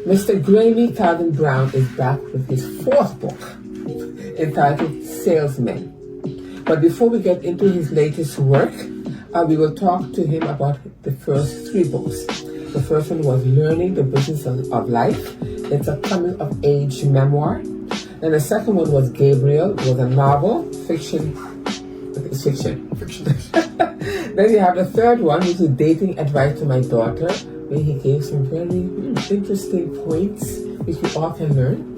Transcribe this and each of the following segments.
Mr. Grammy Calvin Brown is back with his fourth book, entitled Salesmen. But before we get into his latest work, we will talk to him about the first three books. The first one was Learning the Business of Life. It's a coming-of-age memoir. And the second one was Gabriel. It was a novel, fiction. Then you have the third one, which is Dating Advice to My Daughter, where he gave some very interesting points, which we all can learn.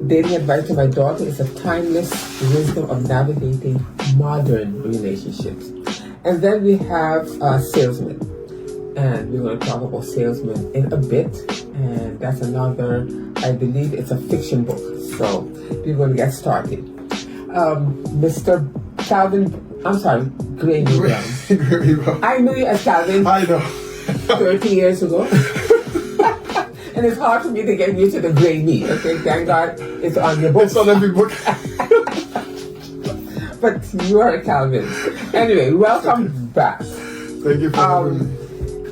Dating Advice to My Daughter is a timeless wisdom of navigating modern relationships. And then we have Salesmen. And we're going to talk about Salesmen in a bit. And that's another, I believe it's a fiction book. So we're going to get started. Mr. Grammy Brown. I knew you as Calvin. I know. 30 years ago. And it's hard for me to get used to the Grammy. Okay, thank God it's on your book. It's on every book. But you are a Calvin. Anyway, welcome back. Thank you for having me.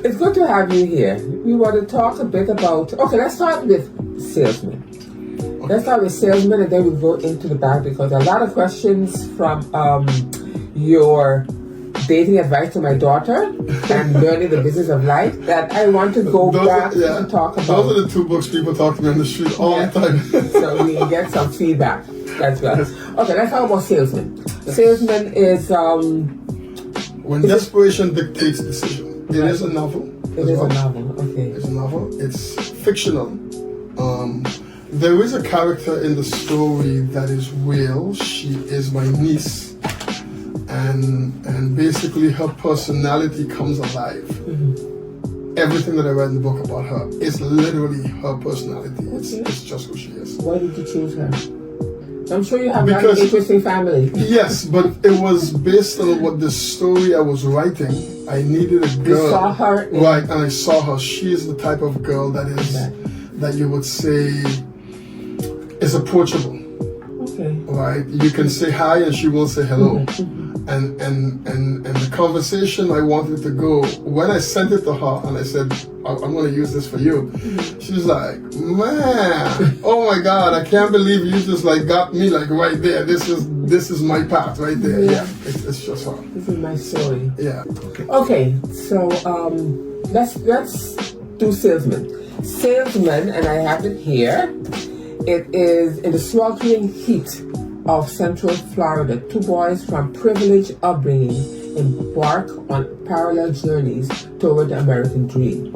It's good to have you here. We want to talk a bit about... Okay, let's start with Salesmen. Okay. Let's start with Salesmen and then we'll go into the back because a lot of questions from your Dating Advice to My Daughter and Learning the Business of Life that I want to go back and talk about. Those are the two books people talk to me on the street all the time. So we can get some feedback as well. Okay, let's talk about Salesmen. Salesmen is... when desperation dictates decision. It is a novel. It is a novel, okay. It's a novel. It's fictional. There is a character in the story that is real. She is my niece. And basically her personality comes alive. Mm-hmm. Everything that I read in the book about her is literally her personality. Okay. It's just who she is. Why did you choose her? I'm sure you have an interesting family. Yes, but it was based on what the story I was writing. I needed a girl. You saw her? Right, and I saw her. She is the type of girl that you would say is approachable. Okay. Right? You can say hi and she will say hello. Mm-hmm. And the conversation I wanted to go, when I sent it to her and I said, I'm going to use this for you, she's like, man, oh my God, I can't believe you just like got me like right there. This is my path right there. Yeah, it's just her. This is my story. Yeah. Okay, so let's do Salesmen. Salesmen, and I have it here. It is in the sweltering heat of Central Florida. Two boys from privileged upbringing embark on parallel journeys toward the American dream.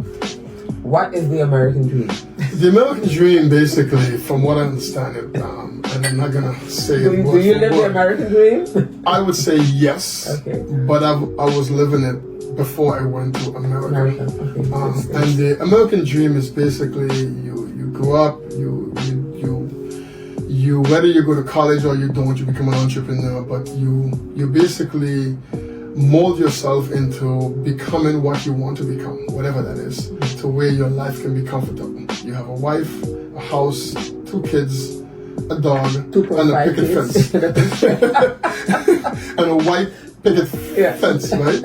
What is the American dream? The American dream, basically, from what I understand it, and I'm not gonna say it word for Do you live word. the American dream? I would say yes. Okay. But I was living it before I went to America. Okay. And the American dream is basically you grow up, you whether you go to college or you don't, you become an entrepreneur, but you basically mold yourself into becoming what you want to become, whatever that is, to where your life can be comfortable. You have a wife, a house, 2 kids, a dog, and a picket fence. And a white picket fence, right?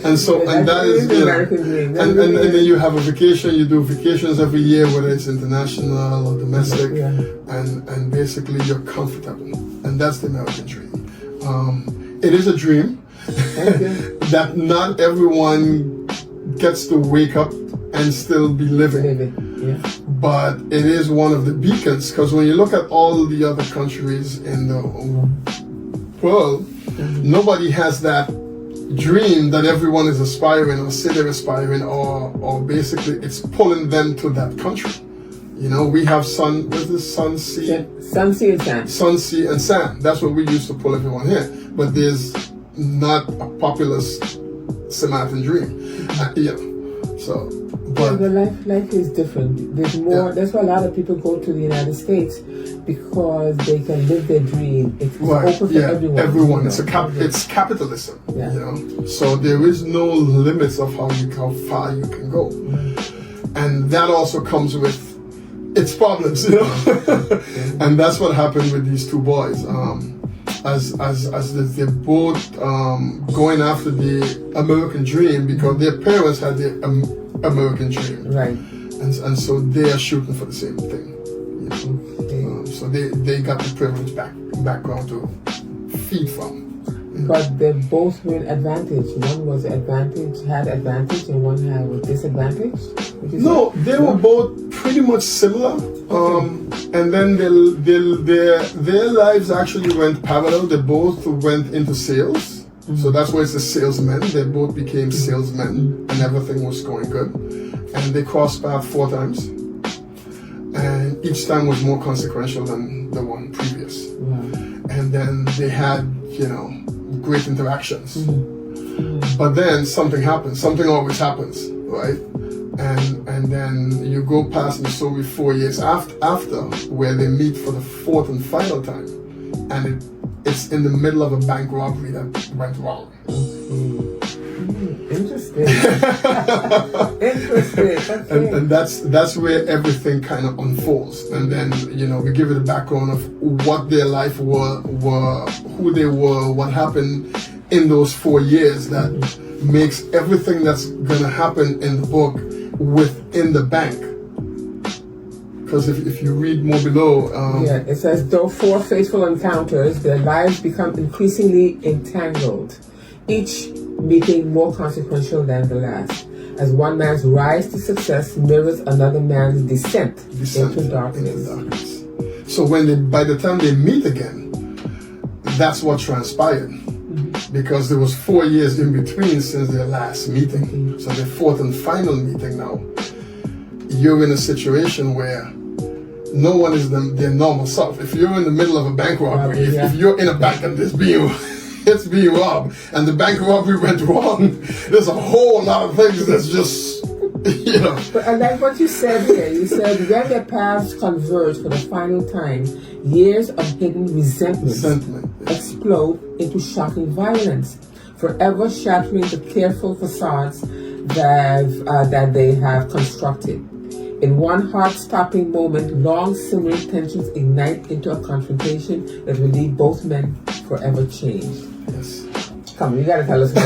And so, and that is the American dream. And then you have a vacation. You do vacations every year, whether it's international or domestic, and basically you're comfortable, and that's the American dream. It is a dream that not everyone gets to wake up and still be living. But it is one of the beacons, because when you look at all the other countries in the world, nobody has that dream that everyone is aspiring or say they're aspiring, or basically it's pulling them to that country. You know, we have sun, sea, and sand. Sun, sea, and sand. That's what we use to pull everyone here. But there's not a populous Samaritan dream. So, but life is different. There's more. That's why a lot of people go to the United States, because they can live their dream. It's open for everyone. Everyone. It's capitalism. Yeah. You know, so there is no limits of how far you can go, and that also comes with its problems. You know, and that's what happened with these 2 boys. As they're both going after the American dream, because their parents had the American dream. Right. And so they are shooting for the same thing. You know? Okay. So they got the privileged background to feed from. But they both were advantage. One was had advantage, and one was disadvantage. No, they were both pretty much similar. And then their lives actually went parallel. They both went into sales. So that's why it's the salesmen. They both became salesmen, and everything was going good. And they crossed paths 4 times. And each time was more consequential than the one previous. And then they had, great interactions. But then something happens. Something always happens, right? And then you go past the story 4 years after, where they meet for the 4th and final time, and it's in the middle of a bank robbery that went wrong. Interesting. Interesting. And that's where everything kind of unfolds. And then we give it a background of what their life were who they were, what happened in those 4 years that makes everything that's gonna happen in the book within the bank. Because if you read more below, it says, though 4 faithful encounters, their lives become increasingly entangled, each meeting more consequential than the last, as one man's rise to success mirrors another man's descent into darkness. So by the time they meet again, that's what transpired. Because there was 4 years in between since their last meeting. So their 4th and final meeting now, you're in a situation where no one is their normal self. If you're in the middle of a bank robbery, if you're in a bank and it's being robbed, and the bank robbery went wrong, there's a whole lot of things that's just, But I like what you said here. You said when their paths converge for the final time, years of hidden resentment explode into shocking violence, forever shattering the careful facades that they have constructed. In one heart-stopping moment, long simmering tensions ignite into a confrontation that will leave both men forever changed. Yes. Come on, you gotta tell us more.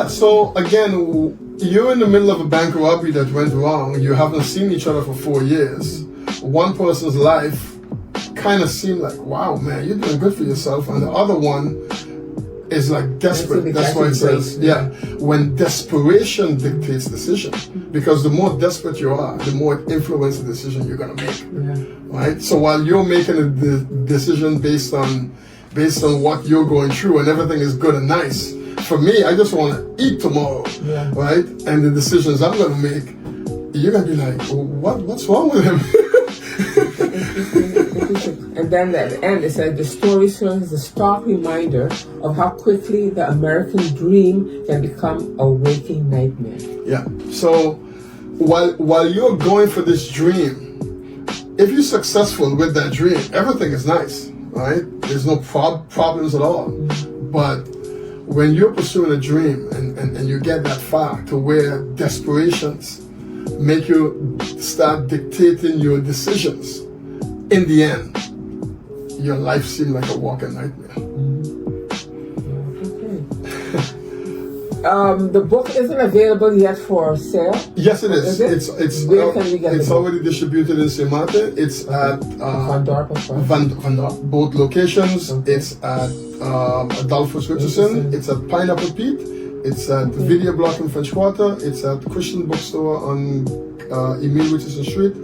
So again, you're in the middle of a bank robbery that went wrong. You haven't seen each other for 4 years. One person's life kind of seemed like, wow, man, you're doing good for yourself. And the other one is like desperate. That's why it says, when desperation dictates decision. Because the more desperate you are, the more it influences the decision you're going to make. Right? So while you're making a decision based on what you're going through and everything is good and nice, for me, I just want to eat tomorrow, right? And the decisions I'm going to make, you're going to be like, what's wrong with him? And then at the end, it said the story serves as a stark reminder of how quickly the American dream can become a waking nightmare. Yeah. So while you're going for this dream, if you're successful with that dream, everything is nice, right? There's no problems at all. But when you're pursuing a dream and you get that far to where desperations make you start dictating your decisions, in the end, your life seems like a walking nightmare. The book isn't available yet for sale? Yes, it is. Where can we get it's already distributed in Semate. It's at Van Dorp, Van Dorp, both locations. Okay. It's at Adolphus Richardson. It's at Pineapple Pete. It's at Video Block in French Quarter. It's at Christian Bookstore on Emile Richardson Street.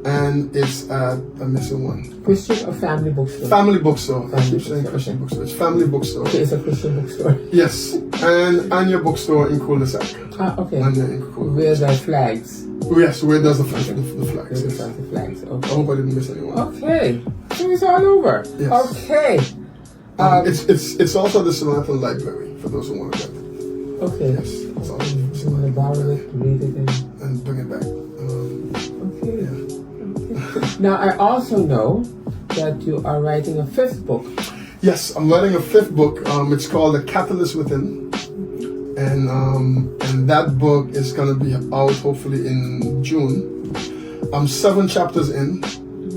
And it's at, I'm missing one. Christian or Family Bookstore? Family Bookstore. I keep saying Christian Bookstore. It's Family Bookstore. Okay, it's a Christian bookstore. Yes. And Anya Bookstore in Cul-de-sac. Okay. Anya in Cul-de-sac. Where the flags? Yes, where does the flags? The flags. Yes. The flags. Okay. I hope I didn't miss anyone. Okay. So it's all over. Yes. Okay. It's also the Samaritan Library for those who want to get it. Okay. Yes. It's also you want to borrow it, read it, and bring it back. Okay. Yeah. Now, I also know that you are writing a 5th book. Yes, I'm writing a 5th book. It's called The Catalyst Within. And that book is going to be out hopefully in June. I'm 7 chapters in.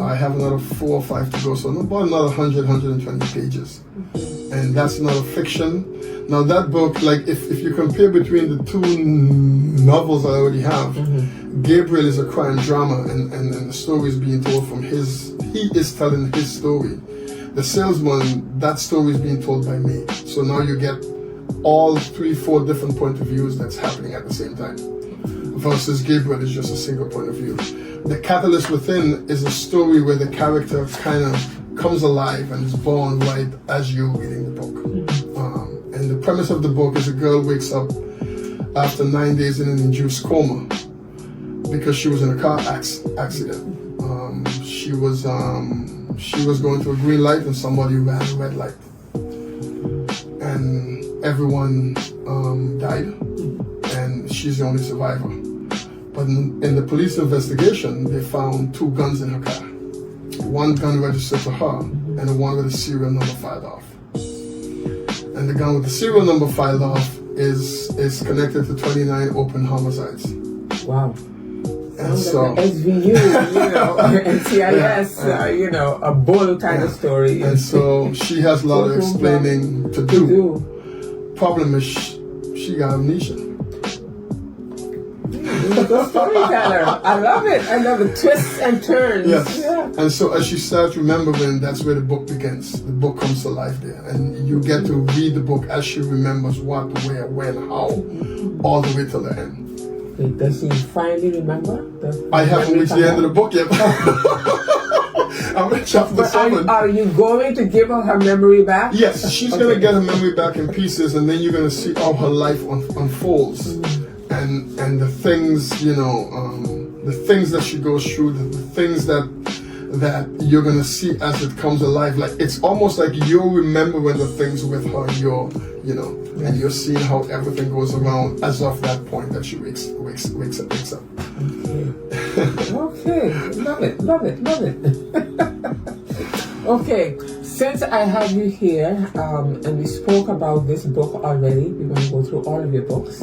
I have another 4 or 5 to go, so about another 100, 120 pages. And that's not a fiction, Now that book, like if you compare between the two novels I already have, Gabriel is a crime drama, and the story is being told from he is telling his story. The Salesman, that story is being told by me. So now you get all 3-4 different point of views that's happening at the same time. Versus Gabriel is just a single point of view. The Catalyst Within is a story where the character kind of comes alive and is born right as you're reading the book. And the premise of the book is a girl wakes up after 9 days in an induced coma because she was in a car accident. She was going through a green light and somebody ran a red light, and everyone died, and she's the only survivor. But in the police investigation, they found 2 guns in her car. One gun registered to her, and the one with the serial number filed off. And the gun with the serial number filed off is connected to 29 open homicides. Wow. And so, like SVU, NCIS, a bull kind of story. And so she has a lot of explaining to do. Problem is, she got amnesia. You're a good storyteller. I love it. I love the twists and turns. Yes. Yeah. And so as she starts remembering, that's where the book begins. The book comes to life there. And you get to read the book as she remembers what, where, when, how, all the way till the end. Wait, does she finally remember? I haven't reached the end of the book yet. I'm in chapter 7. Are you going to give her memory back? Yes, she's going to get her memory back in pieces, and then you're going to see how her life unfolds. And the things, the things that she goes through, the things that you're gonna see as it comes alive. Like it's almost like you're remembering the things with her. And you're seeing how everything goes around as of that point that she wakes up. Okay, love it. Okay, since I have you here, and we spoke about this book already, we're going to go through all of your books.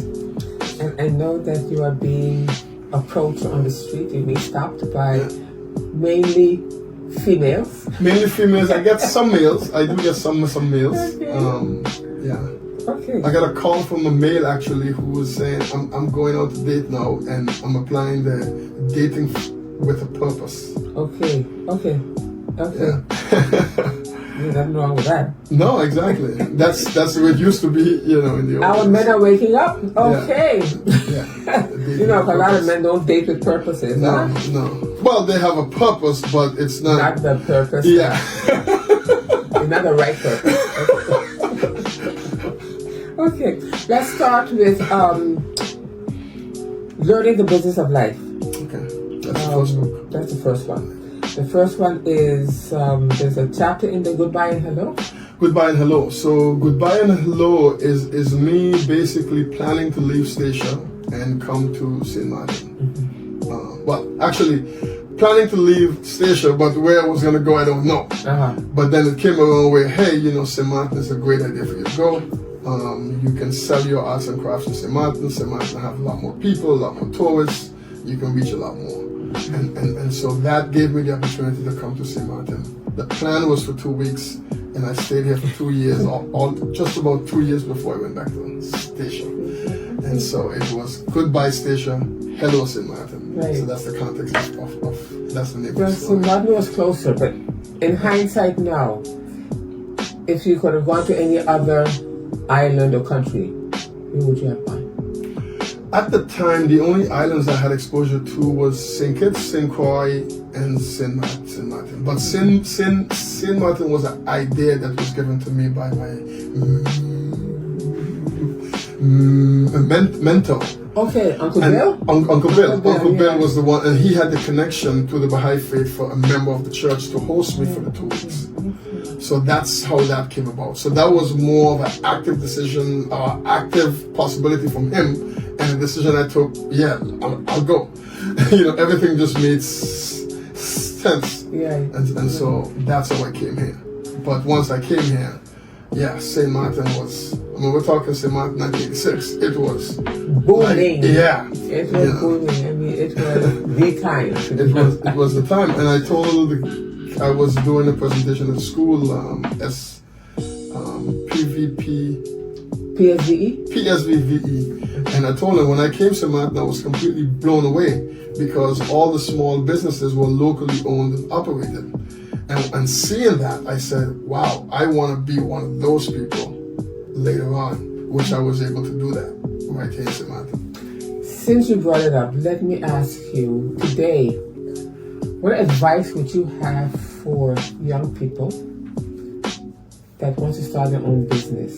And I know that you are being approached on the street, you're being stopped by mainly females. Mainly females. I get some males. I do get some males. Okay. Okay. I got a call from a male actually who was saying, I'm going out to date now and I'm applying the dating with a purpose. Okay. Yeah. There's nothing wrong with that. No, exactly. That's the way it used to be, in the old Our days. men are waking up? Okay. Yeah. Because a lot of men don't date with purposes. No. Well, they have a purpose, but it's not. Not the purpose. Yeah. Not the right purpose. Okay. Let's start with learning the business of life. Okay. That's the first book. That's the first one. The first one is, there's a chapter in the Goodbye and Hello. Goodbye and Hello. So Goodbye and Hello is me basically planning to leave Statia and come to St. Martin. Actually, planning to leave Statia, but where I was going to go, I don't know. But then it came around where, hey, St. Martin is a great idea for you to go. You can sell your arts and crafts in St. Martin. St. Martin have a lot more people, a lot more tourists. You can reach a lot more. And so that gave me the opportunity to come to St. Martin. The plan was for 2 weeks, and I stayed here for 2 years, just about 2 years before I went back to Statia. And so it was Goodbye Statia, Hello St. Martin. Right. So that's the context of that's the name of the Well, story. St. Martin was closer, but in hindsight now, if you could have gone to any other island or country, where would you have gone? At the time, the only islands I had exposure to was St. Kitts, St. Croix, and St. Martin. But St. Martin was an idea that was given to me by my mentor. Okay, Uncle Bill? Uncle Bill was the one, and he had the connection to the Baha'i faith for a member of the church to host me for the 2 weeks. So that's how that came about. So that was more of an active decision, active possibility from him, and a decision I took. Yeah, I'll go. Everything just made sense. Yeah. And so that's how I came here. But once I came here, St. Martin was. We're talking St. Martin 1986. It was booming. It was booming. It was the time. It was the time, and I told I was doing a presentation at school as PVP PSVE? PSVVE. And I told him when I came to Manhattan, I was completely blown away because all the small businesses were locally owned and operated. And seeing that, I said, wow, I want to be one of those people later on, which I was able to do that when I came to Manhattan. Since you brought it up, let me ask you today, what advice would you have for young people that want to start their own business?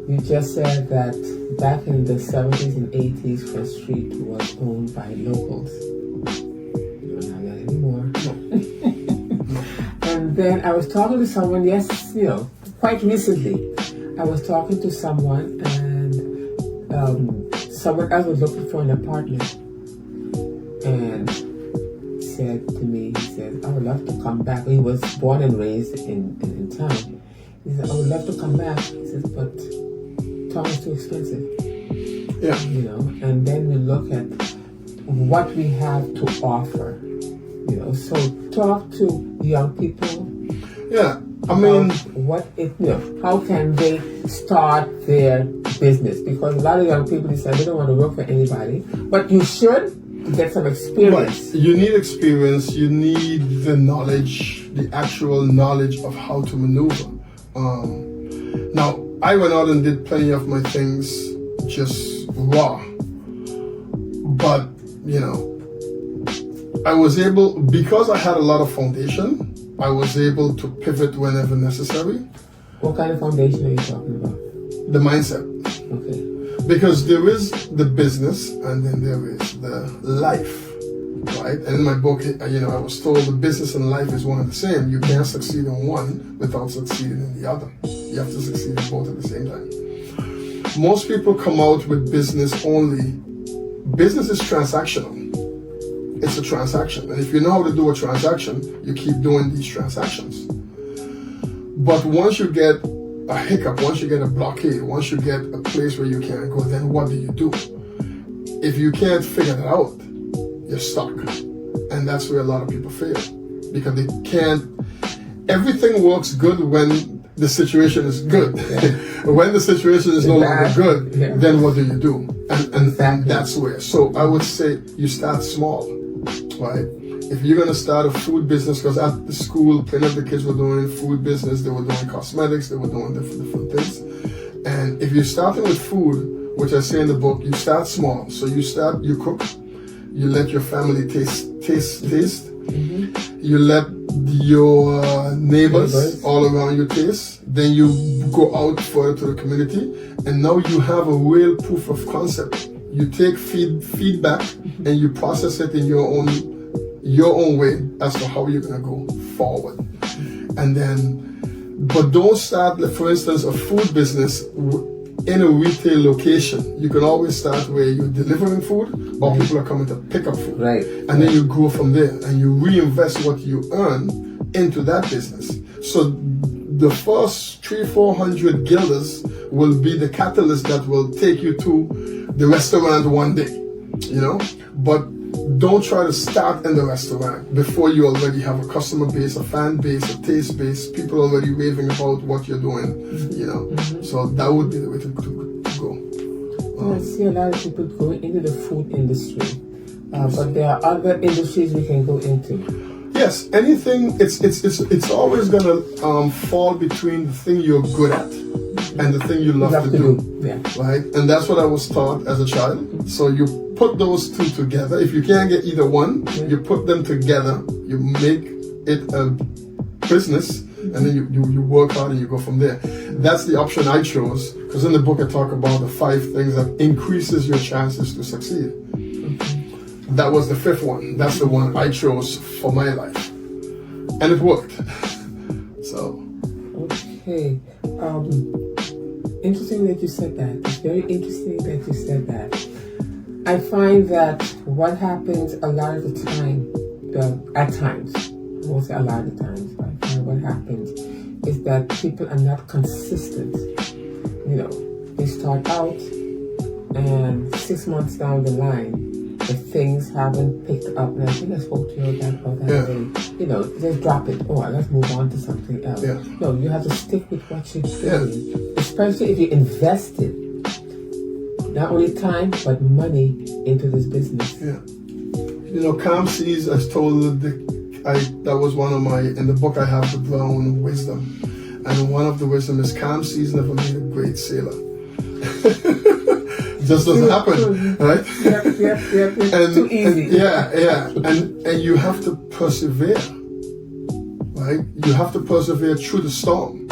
You just said that back in the 70s and 80s, First Street was owned by locals. You don't have that anymore. And then I was talking to someone, quite recently. I was talking to someone and someone else was looking for an apartment. And said to me, he said, I would love to come back. He was born and raised in town. He said, I would love to come back. He said, but town is too expensive. Yeah. And then we look at what we have to offer. So talk to young people. Yeah. I mean, how can they start their business? Because a lot of young people decide they don't want to work for anybody, but you should get some experience. But you need experience. You need the knowledge, the actual knowledge of how to maneuver. Now, I went out and did plenty of my things just raw, but I was able, because I had a lot of foundation, I was able to pivot whenever necessary. What kind of foundation are you talking about? The mindset. Okay. Because there is the business and then there is the life, right? And in my book, I was told the business and life is one and the same. You can't succeed in one without succeeding in the other. You have to succeed in both at the same time. Most people come out with business only. Business is transactional. It's a transaction. And if you know how to do a transaction, you keep doing these transactions. But once you get a hiccup, once you get a blockade, once you get a place where you can't go, then what do? If you can't figure that out, you're stuck. And that's where a lot of people fail. Because they can't, everything works good when the situation is good. Yeah. When the situation is no longer good, then what do? And that's where. So I would say you start small, right? If you're going to start a food business, because at the school, plenty of the kids were doing food business, they were doing cosmetics, they were doing different things. And if you're starting with food, which I say in the book, you start small. So you cook, you let your family taste. Mm-hmm. You let your neighbors all around you taste. Then you go out further to the community, and now you have a real proof of concept. You take feedback and you process it in your own way as to how you're gonna go forward. And then, but don't start, for instance, a food business in a retail location. You can always start where you're delivering food or people are coming to pick up food. Right. And then you grow from there and you reinvest what you earn into that business. So the first 300-400 guilders will be the catalyst that will take you to the restaurant one day, but don't try to start in the restaurant before you already have a customer base, a fan base, a taste base, people already raving about what you're doing, Mm-hmm. So that would be the way to go. I see a lot of people going into the food industry, but there are other industries we can go into. Yes, anything, it's always gonna fall between the thing you're good at and the thing you love to do. Yeah. Right? And that's what I was taught as a child. So you put those two together. If you can't get either one, you put them together, you make it a business, and then you work hard and you go from there. That's the option I chose, because in the book I talk about the 5 things that increases your chances to succeed. That was the 5th one. That's the one I chose for my life. And it worked. So. Okay. Interesting that you said that. It's very interesting that you said that. I find that what happens a lot of the time, at times, I won't say a lot of the times, but I find what happens is that people are not consistent. They start out and 6 months down the line, if things haven't picked up, and I think I spoke to you about that day, just drop it, or let's move on to something else. Yeah. No, you have to stick with what you're doing. It's especially if you invested not only time but money into this business. Yeah. You know, calm seas, I told that was one of my, in the book I have the brown wisdom. And one of the wisdom is calm seas never made a great sailor. It just doesn't happen, right? Yep. And, too easy. And you have to persevere, right? You have to persevere through the storm,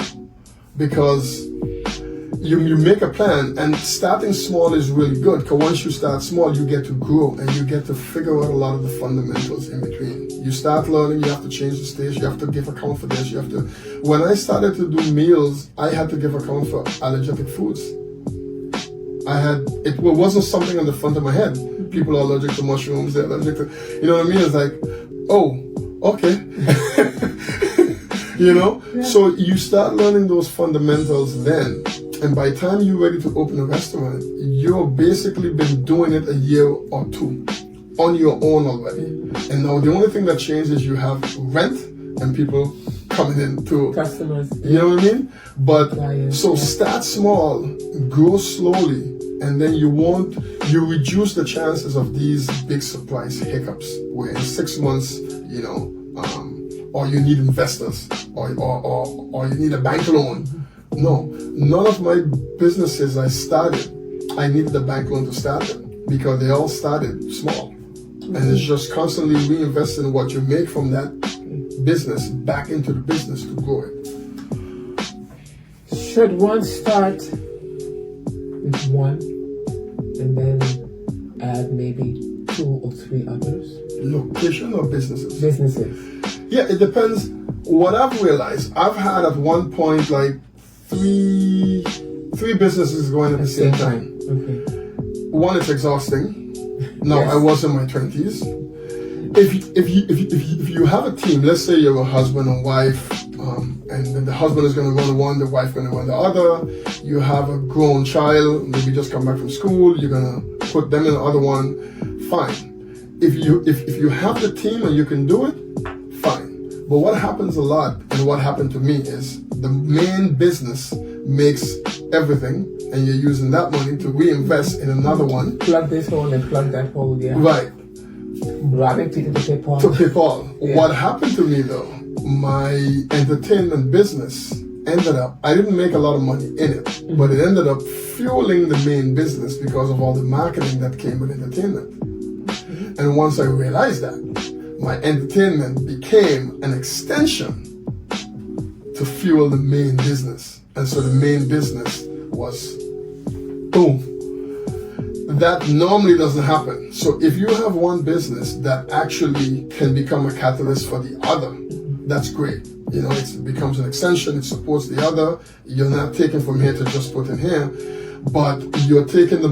because you make a plan, and starting small is really good, because once you start small, you get to grow and you get to figure out a lot of the fundamentals in between. You start learning, you have to change the stage, you have to give account for this, when I started to do meals, I had to give account for allergic foods. It wasn't something on the front of my head. People are allergic to mushrooms, they're allergic to, you know what I mean? It's like, oh, okay. You know? Yeah. So you start learning those fundamentals then. And by the time you're ready to open a restaurant, you've basically been doing it a year or two on your own already. And now the only thing that changes is you have rent and people coming in to customers. You know what I mean? But so start small, grow slowly, and then you reduce the chances of these big surprise hiccups where in 6 months, you know, or you need investors or you need a bank loan. No, none of my businesses I started, I needed a bank loan to start them, because they all started small. And it's just constantly reinvesting what you make from that business back into the business to grow it. Should one start with one and then add maybe 2 or 3 others? Location or businesses? Businesses. Yeah, it depends. What I've realized, I've had at one point like three businesses going at the same time. Okay. One, it's exhausting. Now, yes. I was in my 20s. If you have a team, let's say you're a husband and wife, and then the husband is going to run one, the wife going to run the other. You have a grown child, maybe just come back from school. You're going to put them in the other one. Fine. If you have the team and you can do it, fine. But what happens a lot, and what happened to me, is the main business makes everything, and you're using that money to reinvest in another one. Plug this hole and plug that hole, yeah. Right. Robbing Peter to pay Paul. To pay Paul. Yeah. What happened to me though, my entertainment business ended up, I didn't make a lot of money in it, but it ended up fueling the main business because of all the marketing that came with entertainment. And once I realized that, my entertainment became an extension to fuel the main business. And so the main business was boom. That normally doesn't happen. So if you have one business that actually can become a catalyst for the other, that's great. You know, it becomes an extension, it supports the other. You're not taking from here to just put in here, but you're taking the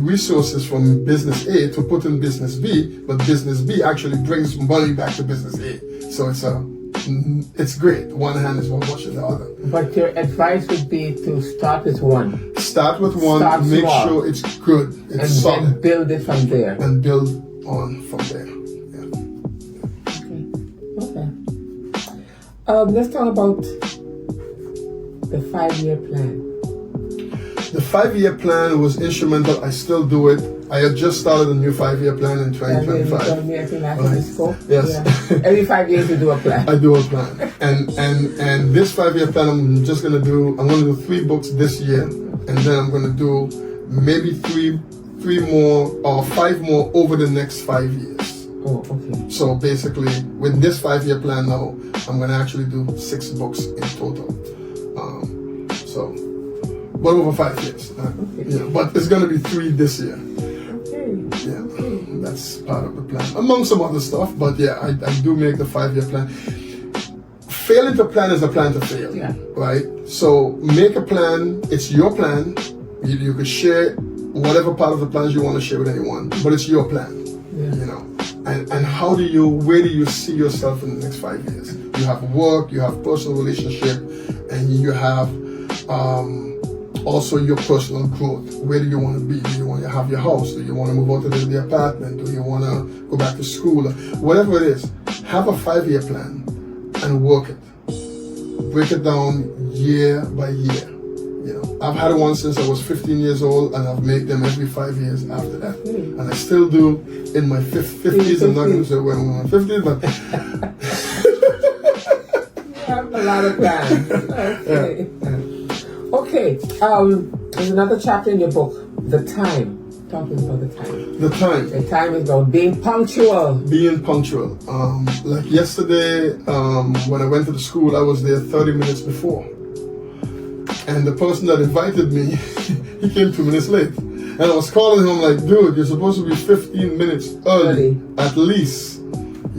resources from business A to put in business B, but business B actually brings money back to business A. So it's great. One hand is washing the other. But your advice would be to start with one. Start with one, make small. Sure it's good, it's and solid. And build it from there. And build on from there. Okay. Let's talk about the 5-year plan. The 5-year plan was instrumental. I still do it. I had just started a new 5-year plan in 2025. You told me, I think after we spoke. Yes. Yeah. Every 5 years you do a plan. I do a plan. And this 5-year plan I'm going to do 3 books this year, and then I'm going to do maybe 3 more or 5 more over the next 5 years. Oh, okay. So basically, with this 5-year plan now, I'm going to actually do 6 books in total. But over 5 years. Okay. Yeah, but it's going to be 3 this year. Okay. Yeah, that's part of the plan. Among some other stuff, but yeah, I do make the 5-year plan. Failing to plan is a plan to fail, right? So make a plan. It's your plan. You can share whatever part of the plans you want to share with anyone, but it's your plan, you know. And where do you see yourself in the next 5 years? You have work, you have personal relationship, and you have also your personal growth. Where do you want to be? Do you want to have your house? Do you want to move out to the apartment? Do you want to go back to school? Whatever it is, have a 5-year plan and work it. break it down year by year. You know, I've had one since I was 15 years old, and I've made them every 5 years after that. And I still do in my 50s. I'm not going to say when I'm in my 50s, but you have a lot of plans. Okay. Yeah. Okay. There's another chapter in your book, The Time. Talking about the time. The time. The time is about being punctual. Being punctual. Like yesterday, when I went to the school, I was there 30 minutes before. And the person that invited me, he came 2 minutes late. And I was calling him like, dude, you're supposed to be 15 minutes early, at least.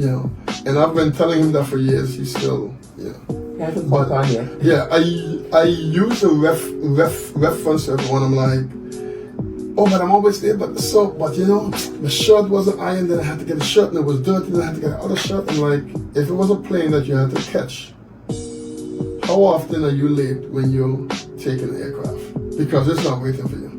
You know. And I've been telling him that for years. He's still, you know. He hasn't caught on yet. Yeah, I use a reference to everyone. I'm like, oh, but I'm always there, but you know, the shirt wasn't ironed, then I had to get a shirt, and it was dirty, then I had to get another shirt. And like, if it was a plane that you had to catch, how often are you late when you're taking the aircraft? Because it's not waiting for you.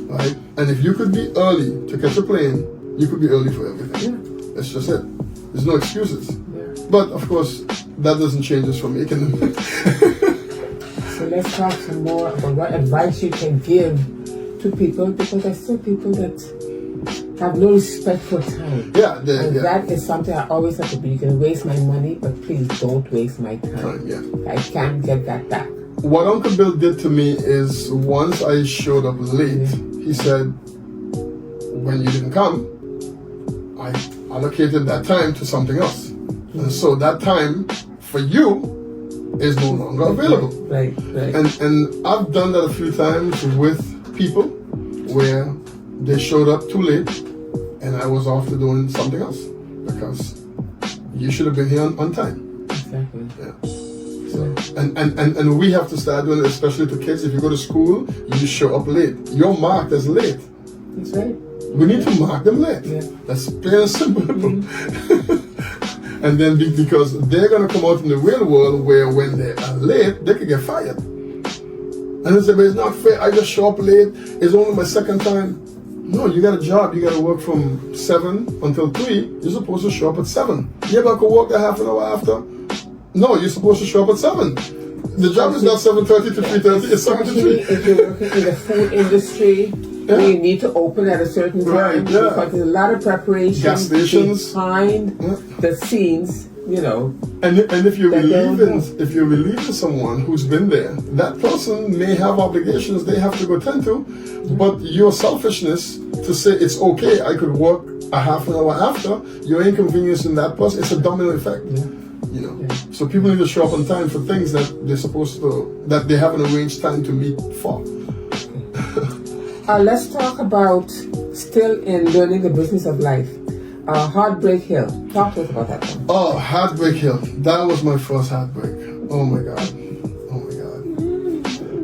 Right? And if you could be early to catch a plane, you could be early for everything. Yeah. That's just it. There's no excuses. Yeah. But of course, that doesn't change us from making them. So let's talk some more about what advice you can give to people, because there's still people that have no respect for time. Yeah, that is something I always have to be. You can waste my money, but please don't waste my time. I can't get that back. What Uncle Bill did to me is, once I showed up late, he said, when you didn't come, I allocated that time to something else. And so that time for you is no longer available. Right. And I've done that a few times with people where they showed up too late and I was off to doing something else because you should have been here on time. Exactly. Yeah. So, and we have to start doing it, especially to kids. If you go to school, you show up late. You're marked as late. That's right. We need to mark them late. Yeah. That's plain and simple. And then because they're going to come out in the real world where when they are late, they could get fired. And they say, but it's not fair, I just show up late, it's only my second time. No, you got a job, you got to work from 7 until 3, you're supposed to show up at 7. You ever go work a half an hour after? No, you're supposed to show up at 7. The job is not 7:30 to 3:30, it's 7 to 3. If you're working in the food industry, you need to open at a certain time, because there's a lot of preparation gas stations behind the scenes. You know, and if you're relieving someone who's been there, that person may have obligations they have to go tend to, but your selfishness to say it's okay, I could work a half an hour after, you're inconveniencing that person. It's a domino effect. You know, so people need to show up on time for things that they're supposed to, that they haven't arranged time to meet for. Let's talk about still in learning the business of life. Heartbreak Hill. Talk to us about that one. Oh, Heartbreak Hill. That was my first heartbreak. Oh my God.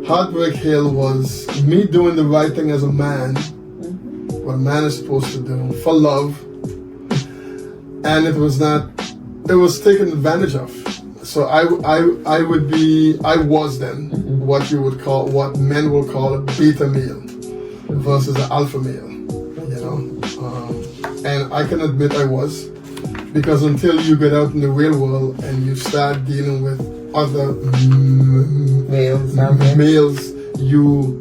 Heartbreak Hill was me doing the right thing as a man, what a man is supposed to do, for love. And it was taken advantage of. So I was then what men will call a beta male versus an alpha male, you know. And I can admit I was, because until you get out in the real world and you start dealing with other males, you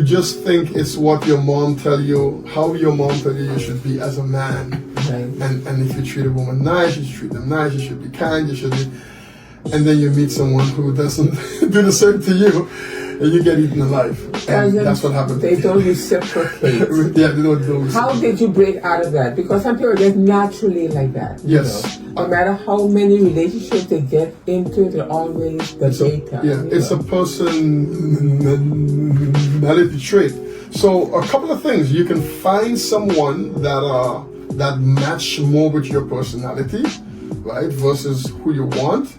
just think it's what your mom tell you, how your mom tell you should be as a man. And if you treat a woman nice, you should treat them nice, you should be kind, you should be, and then you meet someone who doesn't do the same to you, and you get eaten alive. And that's what happened. They don't reciprocate. They don't reciprocate. How did you break out of that? Because some people get naturally like that. Yes. You know? No matter how many relationships they get into, they're always the beta. It's a personality trait. So a couple of things. You can find someone that match more with your personality, right, versus who you want,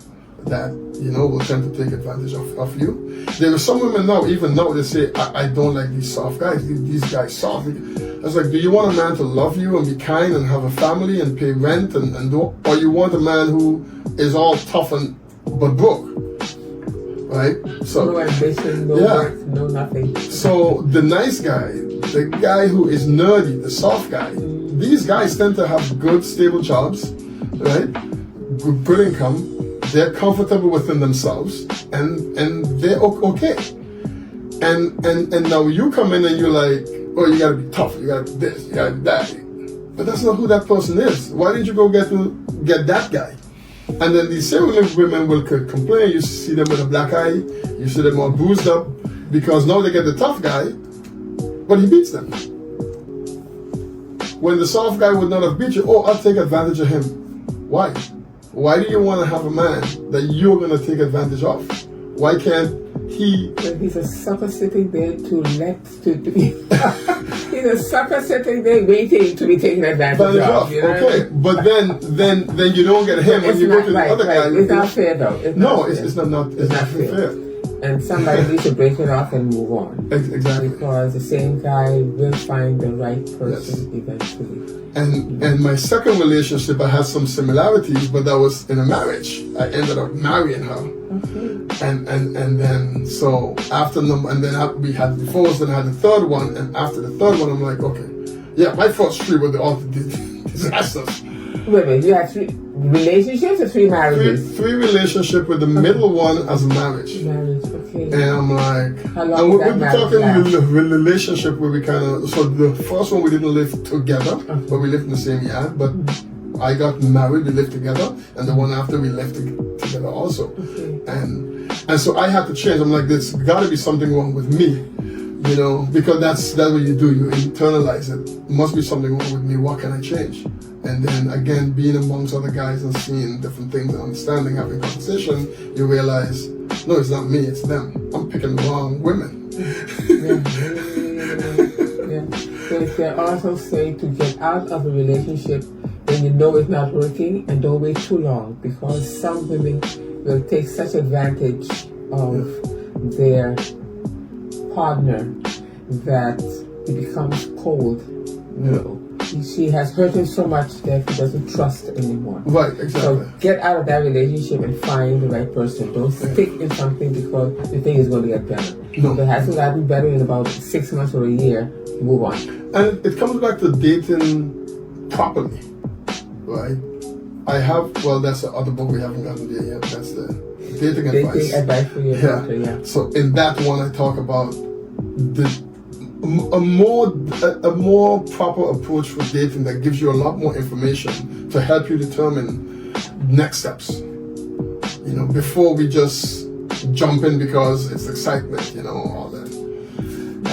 that, you know, will tend to take advantage of you. There are some women now, even now, they say, I don't like these soft guys, these guys soft. It's like, do you want a man to love you and be kind and have a family and pay rent and do, or you want a man who is all tough but broke, right? So no ambition, no work, no nothing. So the nice guy, the guy who is nerdy, the soft guy, these guys tend to have good, stable jobs, right? Good income. they're comfortable within themselves, and they're okay. And now you come in and you're like, oh, you gotta be tough, you gotta be this, you gotta be that. But that's not who that person is. Why didn't you go get that guy? And then these same women will complain. You see them with a black eye, you see them all bruised up, because now they get the tough guy, but he beats them. When the soft guy would not have beat you, oh, I'll take advantage of him. Why? Why do you want to have a man that you're going to take advantage of? Why can't he? Well, he's a sucker sitting there he's a sucker sitting there waiting to be taken advantage of. You know? Okay, but then you don't get him when you go to the other guy. It's not fair though. It's not fair. And somebody needs to break it off and move on. Exactly. Because the same guy will find the right person eventually. And my second relationship, I had some similarities, but that was in a marriage. I ended up marrying her. Okay. And then so after we had divorce, then I had the third one, and after the third one, I'm like, okay, yeah, my first three were all disasters. Wait a minute, you had 3 relationships or 3 marriages? Three relationships, with the middle one as a marriage. Marriage, okay. And I'm like, how long did that marriage last? The relationship where we so the first one we didn't live together, but we lived in the same yard. But I got married, we lived together, and the one after we lived together also. Okay. And so I had to change. I'm like, there's got to be something wrong with me. You know, because that's what you do. You internalize it. Must be something wrong with me. What can I change? And then again, being amongst other guys and seeing different things and understanding, having conversation, you realize, no, it's not me, it's them. I'm picking the wrong women. Yeah. So if they also say to get out of a relationship when you know it's not working, and don't wait too long, because some women will take such advantage of their partner that he becomes cold. You know, she has hurt him so much that he doesn't trust anymore. Right, exactly. So get out of that relationship and find the right person. Don't stick in something because you think it's going to get better. No. If it hasn't gotten better in about 6 months or a year, move on. And it comes back to dating properly, right? That's the other book we haven't gotten there yet. That's the dating advice. Dating advice for your daughter, yeah. So in that one, I talk about a more proper approach for dating that gives you a lot more information to help you determine next steps. You know, before we just jump in because it's excitement, you know, all that.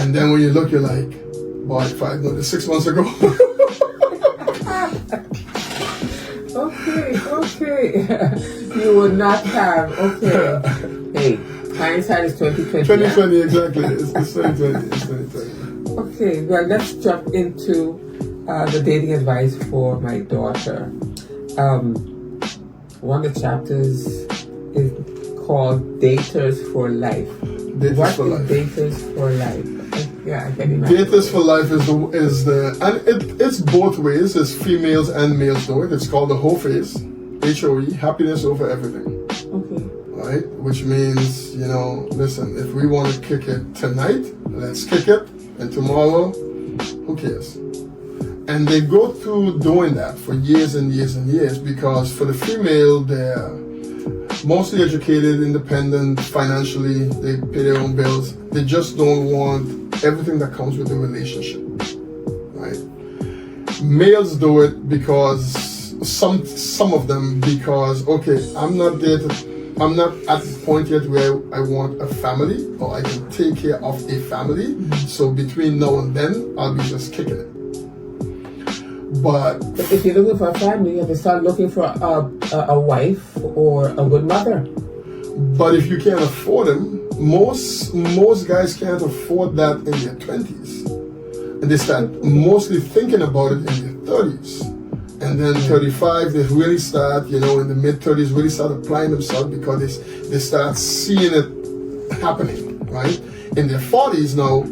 And then when you look, you're like, boy, if I know this 6 months ago. Okay. You would not have. Okay. Hey, hindsight is 2020. 2020, exactly. It's 2020. It's 2020. Okay, well, let's jump into the dating advice for my daughter. One of the chapters is called Daters for Life. What is Daters for Life? I can imagine. Daters for Life it's both ways. It's females and males do it. It's called the whole phase, HOE, happiness over everything. Okay. Right? Which means, you know, listen, if we want to kick it tonight, let's kick it. And tomorrow, who cares? And they go through doing that for years and years and years, because for the female, they're mostly educated, independent, financially, they pay their own bills. They just don't want everything that comes with the relationship, right? Males do it because some of them, because, okay, I'm not at the point yet where I want a family, or I can take care of a family. So between now and then, I'll be just kicking it. But if you're looking for a family, you have to start looking for a wife or a good mother. But if you can't afford them, most guys can't afford that in their 20s. And they start mostly thinking about it in their 30s. And then 35, they really start, you know, in the mid-30s, really start applying themselves, because they start seeing it happening, right? In their 40s now,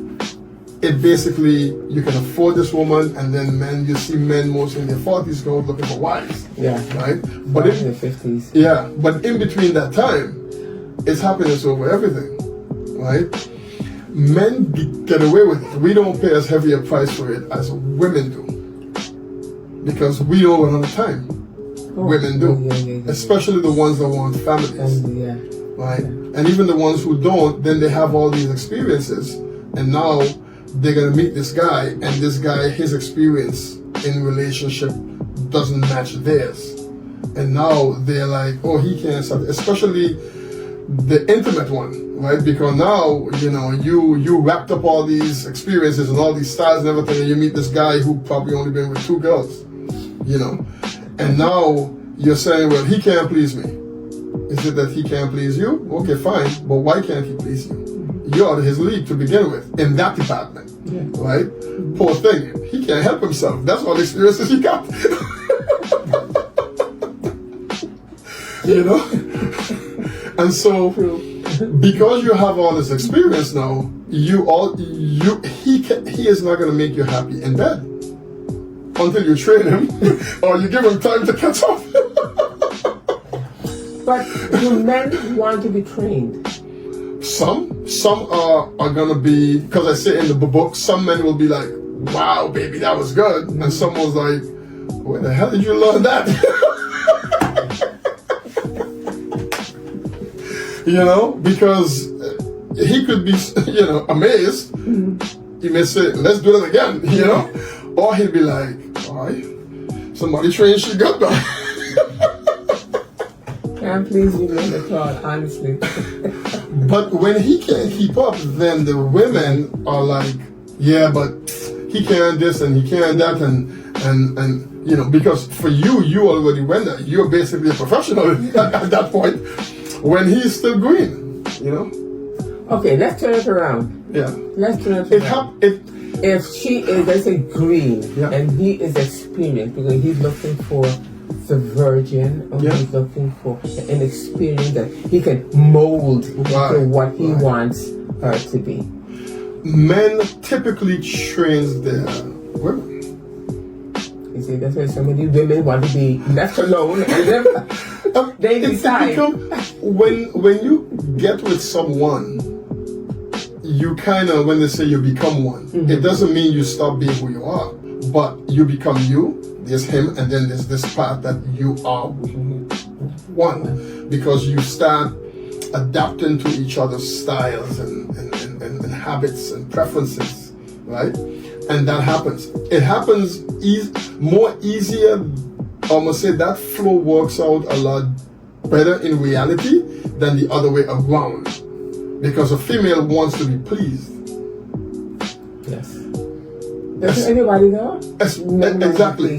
it basically, you can afford this woman, and then you see men mostly in their 40s go looking for wives. Yeah. Right? But in their 50s. Yeah, but in between that time, it's happiness over everything, right? Men get away with it. We don't pay as heavy a price for it as women do, because we don't run out of time. women do, especially the ones that want families, right? And even the ones who don't, then they have all these experiences, and now they're gonna meet this guy, and this guy, his experience in relationship doesn't match theirs, and now they're like, oh, he can't accept it. Especially the intimate one, right? Because now, you know, you wrapped up all these experiences and all these styles and everything, and you meet this guy who probably only been with 2 girls, you know, and now you're saying, well, he can't please me. Is it that he can't please you? Okay, fine, but why can't he please you? You're out of his league to begin with in that department, right? Poor thing, he can't help himself. That's all the experiences he got. You know? And so, because you have all this experience now, he is not going to make you happy in bed until you train him or you give him time to catch up. But do men want to be trained? Some are gonna be, because I say in the book, some men will be like, wow, baby, that was good. And some was like, where the hell did you learn that? You know, because he could be, you know, amazed. He may say, let's do it again, you know? Or he'll be like, all right, somebody trained she got that. Can't please you men at all, honestly. But when he can't keep up, then the women are like, yeah, but he can't this and he can't that, and you know, because for you already went there. You're basically a professional at that point when he's still green, you know? Okay, let's turn it around. Yeah. Let's turn it around. If she is, let's say, green, and he is experienced, because he's looking for the virgin, or he's looking for an experience that he can mold into what he wants her to be. Men typically train their women. You see, that's why so many women want to be left alone, and then they decide. When you get with someone, you kind of, when they say you become one, it doesn't mean you stop being who you are, but you become you. There's him, and then there's this part that you are one, because you start adapting to each other's styles and habits and preferences, right? And that happens. It happens more easier. I'm gonna say that flow works out a lot better in reality than the other way around, because a female wants to be pleased. Yes. Doesn't anybody know? Exactly.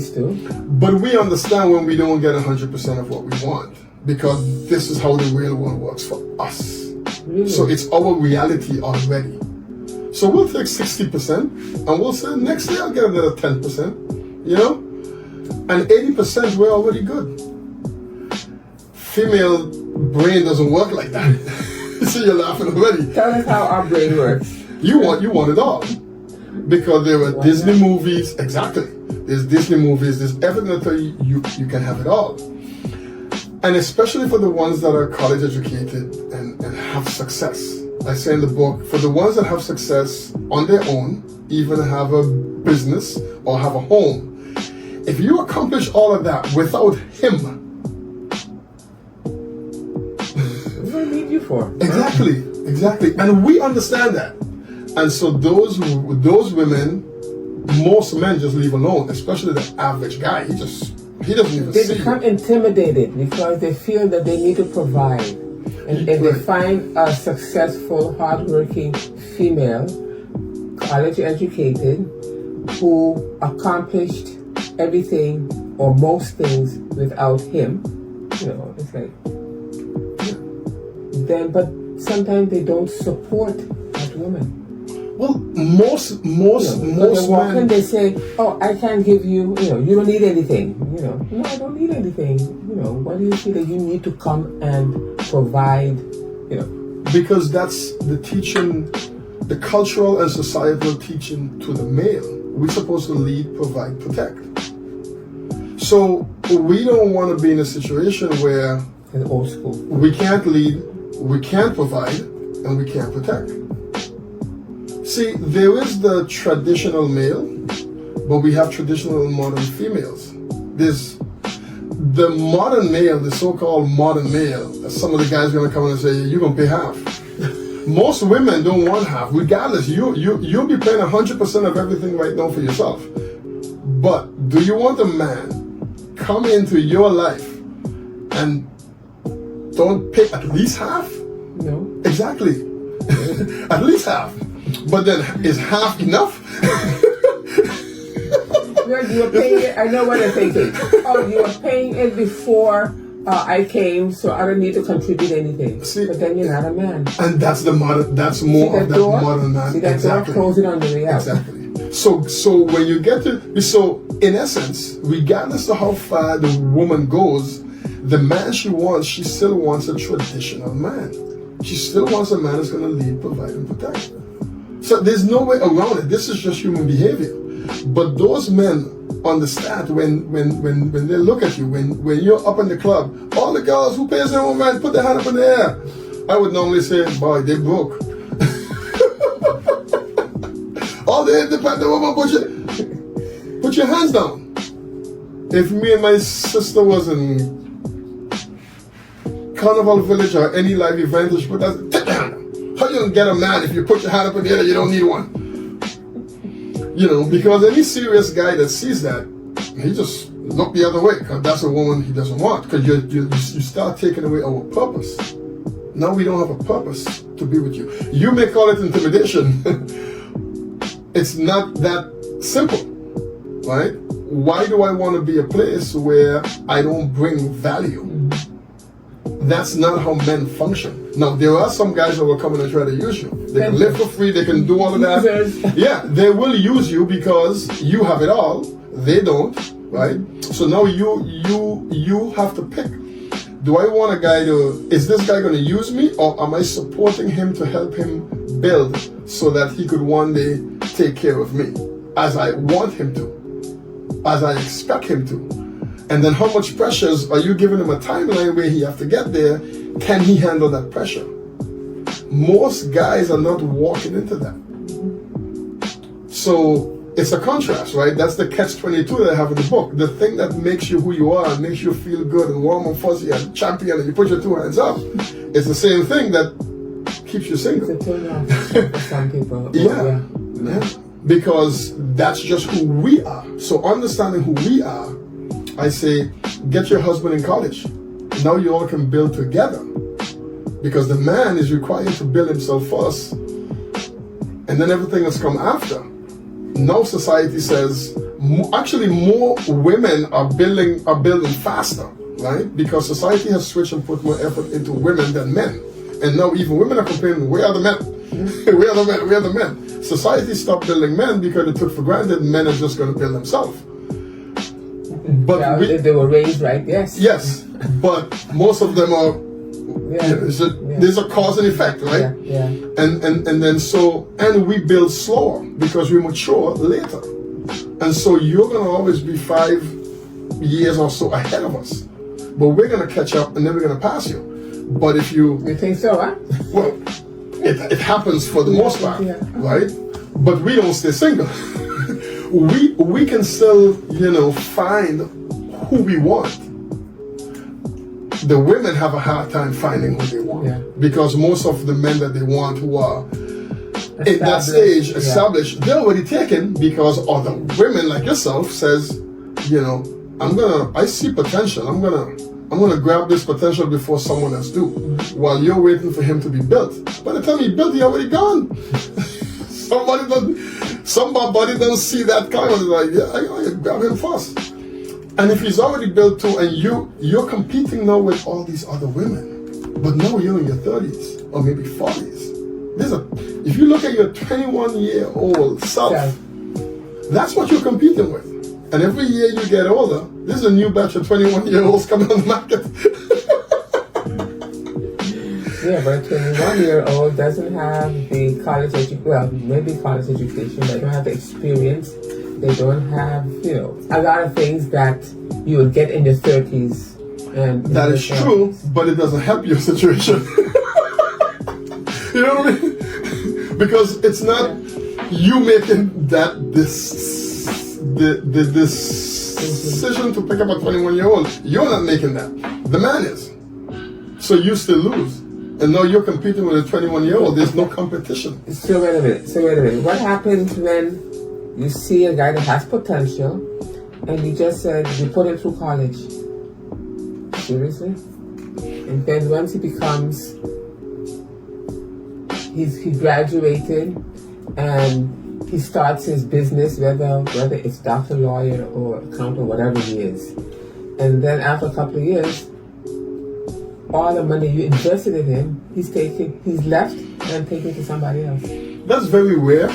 But we understand when we don't get 100% of what we want, because this is how the real world works for us. Really? So it's our reality already. So we'll take 60% and we'll say next year I'll get another 10%, you know? And 80% we're already good. Female brain doesn't work like that. So you're laughing already. Tell us how our brain works. You want it all. Because there were Disney movies, exactly. There's Disney movies, there's everything that tell you can have it all. And especially for the ones that are college educated and have success. I say in the book, for the ones that have success on their own, even have a business or have a home, if you accomplish all of that without him, what do I need you for? Exactly. And we understand that. And so those women, most men just leave alone, especially the average guy. He doesn't even see. They become intimidated because they feel that they need to provide. And if they find a successful, hardworking female, college educated, who accomplished everything or most things without him, you know, it's like, but sometimes they don't support that woman. Well, most men, they say, "Oh, I can't give you. You know, you don't need anything. You know, no, I don't need anything. You know, what do you feel that you need to come and provide? You know, because that's the teaching, the cultural and societal teaching to the male. We're supposed to lead, provide, protect. So we don't want to be in a situation where in old school we can't lead, we can't provide, and we can't protect. See, there is the traditional male, but we have traditional modern females. the modern male, the so-called modern male, some of the guys are going to come in and say, you're going to pay half. Most women don't want half. Regardless, you'll be paying 100% of everything right now for yourself. But do you want a man come into your life and don't pay at least half? No. Exactly. At least half. But then, is half enough? You were paying it. I know what I'm thinking. Oh, you were paying it before I came, so I don't need to contribute anything. See, but then you're not a man. And that's the modern. That's more of that modern man. See that exactly. Door, close it on the way out. Exactly. So when you get to in essence, regardless of how far the woman goes, the man she wants, she still wants a traditional man. She still wants a man that's going to lead, provide, and protect. So there's no way around it. This is just human behavior. But those men understand when they look at you, when you're up in the club, all the girls who pays their own man put their hand up in the air. I would normally say, boy, they broke. All the independent women, put your hands down. If me and my sister was in Carnival Village or any live event, she put that, take your hand down. How you gonna get a man if you put your hand up in the air, you don't need one? You know, because any serious guy that sees that, he just look the other way, because that's a woman he doesn't want, because you start taking away our purpose. Now we don't have a purpose to be with you. You may call it intimidation. It's not that simple, right? Why do I want to be a place where I don't bring value? That's not how men function. Now, there are some guys that will come in and try to use you. They can live for free, they can do all of that. Yeah, they will use you because you have it all. They don't, right? So now you have to pick. Do I want a guy is this guy going to use me, or am I supporting him to help him build so that he could one day take care of me as I want him to, as I expect him to? And then how much pressures are you giving him a timeline where he have to get there? Can he handle that pressure? Most guys are not walking into that. So it's a contrast, right? That's the catch-22 that I have in the book. The thing that makes you who you are and makes you feel good and warm and fuzzy and champion and you put your two hands up, it's the same thing that keeps you single. It's a turn off for some people. Yeah. Because that's just who we are. So understanding who we are, I say, get your husband in college. Now you all can build together. Because the man is required to build himself first, and then everything has come after. Now society says, actually more women are building faster, right? Because society has switched and put more effort into women than men. And now even women are complaining, where are the men? Where are the men? Where are the men? Society stopped building men because it took for granted men are just going to build themselves. But they were raised right, yes. Yes, but most of them are, there's a cause and effect, right? Yeah. And then we build slower because we mature later. And so you're going to always be 5 years or so ahead of us. But we're going to catch up and then we're going to pass you. But if you think so, huh? Well, it happens for the most part, right? But we don't stay single. we can still, find who we want. The women have a hard time finding who they want because most of the men that they want who are in that stage established, they're already taken because other women like yourself says, I see potential. I'm gonna grab this potential before someone else do. While you're waiting for him to be built. By the time he built, he already gone. Somebody don't see that coming. Like, I gotta grab him first. And if he's already built too, and you're competing now with all these other women, but now you're in your 30s or maybe 40s. If you look at your 21-year-old self, that's what you're competing with. And every year you get older, there's a new batch of 21-year-olds coming on the market. Yeah, but a 21-year-old doesn't have the college education, well, maybe college education, they don't have the experience. They don't have, a lot of things that you will get in your 30s. And that is true, but it doesn't help your situation. You know what I mean? Because it's not you making that this decision to pick up a 21-year-old, you're not making that. The man is. So you still lose. And now you're competing with a 21-year-old. There's no competition. So wait a minute. What happens when you see a guy that has potential and you just said you put him through college? Seriously? And then once he becomes, he graduated and he starts his business, whether it's doctor, lawyer, or accountant, whatever he is. And then after a couple of years, all the money you invested in him, he's left and taken to somebody else. That's very rare.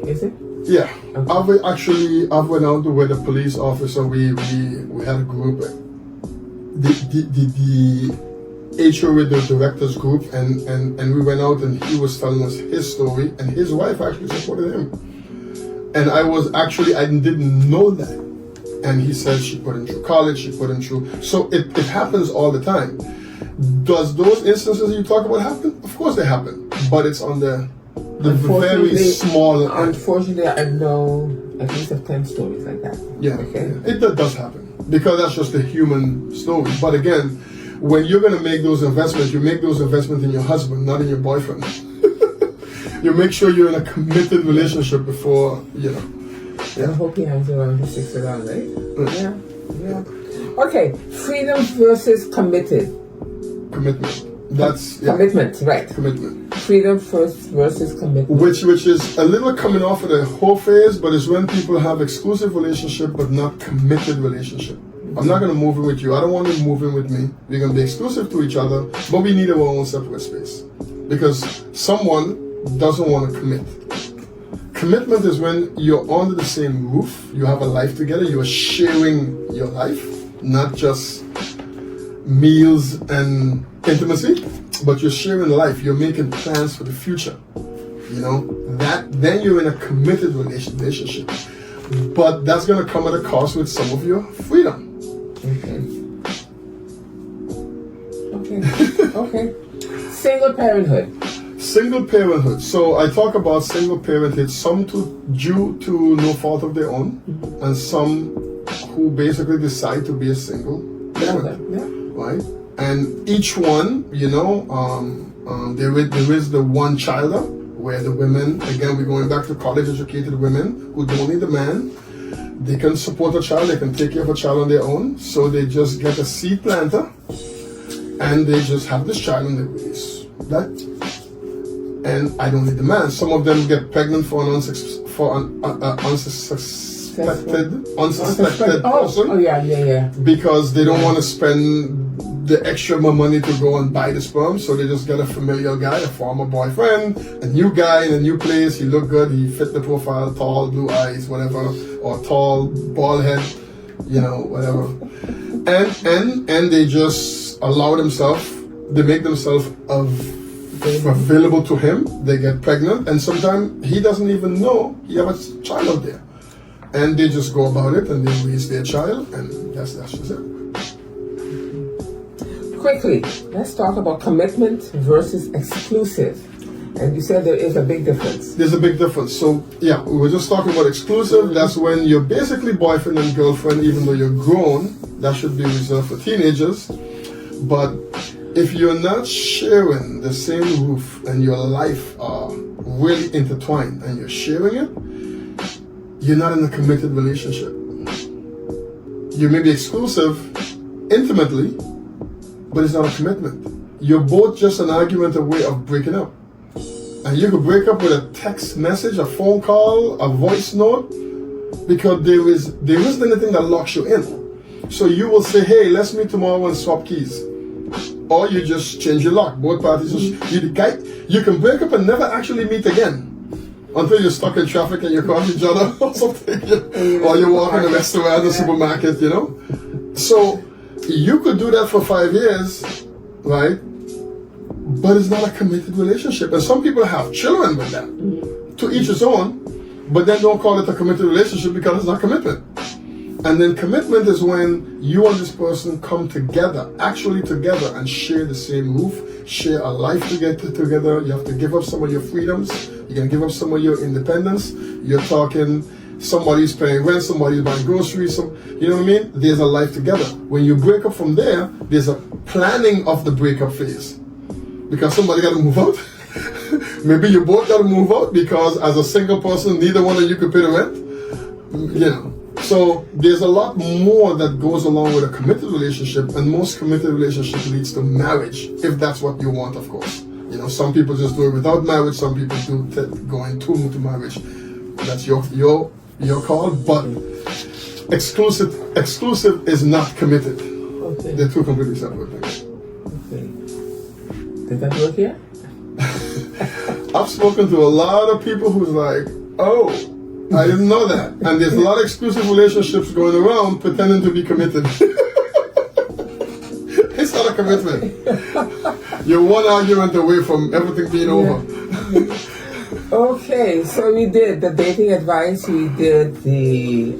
Is it? Yeah. Okay. I've went out with a police officer. We had a group. The HOA, the directors group, and we went out and he was telling us his story, and his wife actually supported him. And I didn't know that. And he said she put him through college, she put him through. So it happens all the time. Does those instances you talk about happen? Of course they happen, but it's on the very small. Unfortunately, I know at least of 10 stories like that. Yeah, okay. It does happen because that's just a human story. But again, when you're going to make those investments, you make those investments in your husband, not in your boyfriend. You make sure you're in a committed relationship before, Yeah. I hope he hangs around to six it out, right? Yeah. Okay, freedom versus commitment. Commitment, right? Commitment. Freedom first versus commitment. Which is a little coming off of the whole phase, but it's when people have exclusive relationship but not committed relationship. I'm not going to move in with you. I don't want you to move in with me. We're going to be exclusive to each other, but we need our own separate space because someone doesn't want to commit. Commitment is when you're under the same roof, you have a life together, you're sharing your life, not just meals and intimacy, but you're sharing life, you're making plans for the future. Then you're in a committed relationship. But that's going to come at a cost with some of your freedom. Okay. Single parenthood. Single parenthood. So I talk about single parenthood, some due to no fault of their own, and some who basically decide to be a single parent, right? And each one, there is the one childer, where the women, again, we're going back to college-educated women who don't need a man. They can support a child, they can take care of a child on their own, so they just get a seed planter, and they just have this child and they raise that. And I don't need the man. Some of them get pregnant for an unsuspected person. Oh, yeah. Because they don't want to spend the extra money to go and buy the sperm, so they just get a familiar guy, a former boyfriend, a new guy in a new place. He looked good, he fit the profile, tall, blue eyes, whatever, or tall, bald head, whatever. And they just allow themselves, they make themselves available to him. They get pregnant, and sometimes he doesn't even know he has a child out there, and they just go about it and they raise their child, and that's just it. Quickly, let's talk about commitment versus exclusive. And you said there is a big difference. There's a big difference. So yeah, we were just talking about exclusive. That's when you're basically boyfriend and girlfriend, even though you're grown. That should be reserved for teenagers. But if you're not sharing the same roof and your life are really intertwined and you're sharing it, you're not in a committed relationship. You may be exclusive intimately, but it's not a commitment. You're both just an argument away of breaking up. And you could break up with a text message, a phone call, a voice note, because there isn't anything that locks you in. So you will say, hey, let's meet tomorrow and swap keys. Or you just change your lock. Both parties, you can break up and never actually meet again until you're stuck in traffic and you cross each other or something. Or you walk in a restaurant or supermarket, So you could do that for 5 years, right? But it's not a committed relationship. And some people have children with that. To each his own, but then don't call it a committed relationship because it's not commitment. And then commitment is when you and this person come together, actually together, and share the same roof, share a life together. You have to give up some of your freedoms. You're going to give up some of your independence. You're talking somebody's paying rent, somebody's buying groceries, you know what I mean? There's a life together. When you break up from there, there's a planning of the breakup phase. Because somebody got to move out. Maybe you both got to move out because as a single person, neither one of you could pay the rent. You know. So there's a lot more that goes along with a committed relationship, and most committed relationship leads to marriage, if that's what you want, of course. You know, some people just do it without marriage, some people do go into marriage. That's your call, but exclusive is not committed. Okay. They're two completely separate things. Okay. Did that work here? I've spoken to a lot of people who's like, oh, I didn't know that. And there's a lot of exclusive relationships going around pretending to be committed. It's not a commitment. You're one argument away from everything being over. Okay, so we did the dating advice, we did the...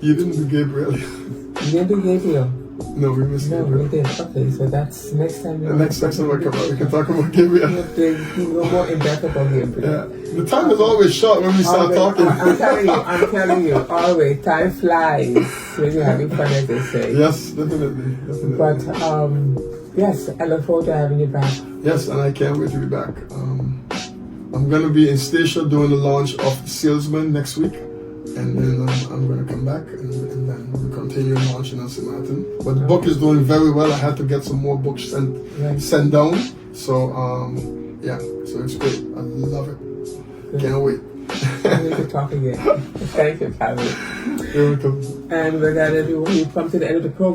You didn't do Gabriel. You didn't do Gabriel? No, we missed Gabriel. No, we did. Okay, so that's next time. Next time we can talk about Gabriel. We go more in depth about Gabriel. Yeah. The time is always short when we start talking. I'm telling you, always, time flies when you're having fun, as they say. Yes, definitely. But, yes, I look forward to having you back. Yes, and I can't wait to be back. I'm going to be in Stacia doing the launch of Salesmen next week. And then I'm going to come back and then we'll continue launching on St. Martin. But the book is doing very well. I had to get some more books sent down. So, yeah, so it's great. I love it. Good. Can't wait. We can talk again. Thank you, Valery. You're welcome. And with that, everyone, we've come to the end of the program.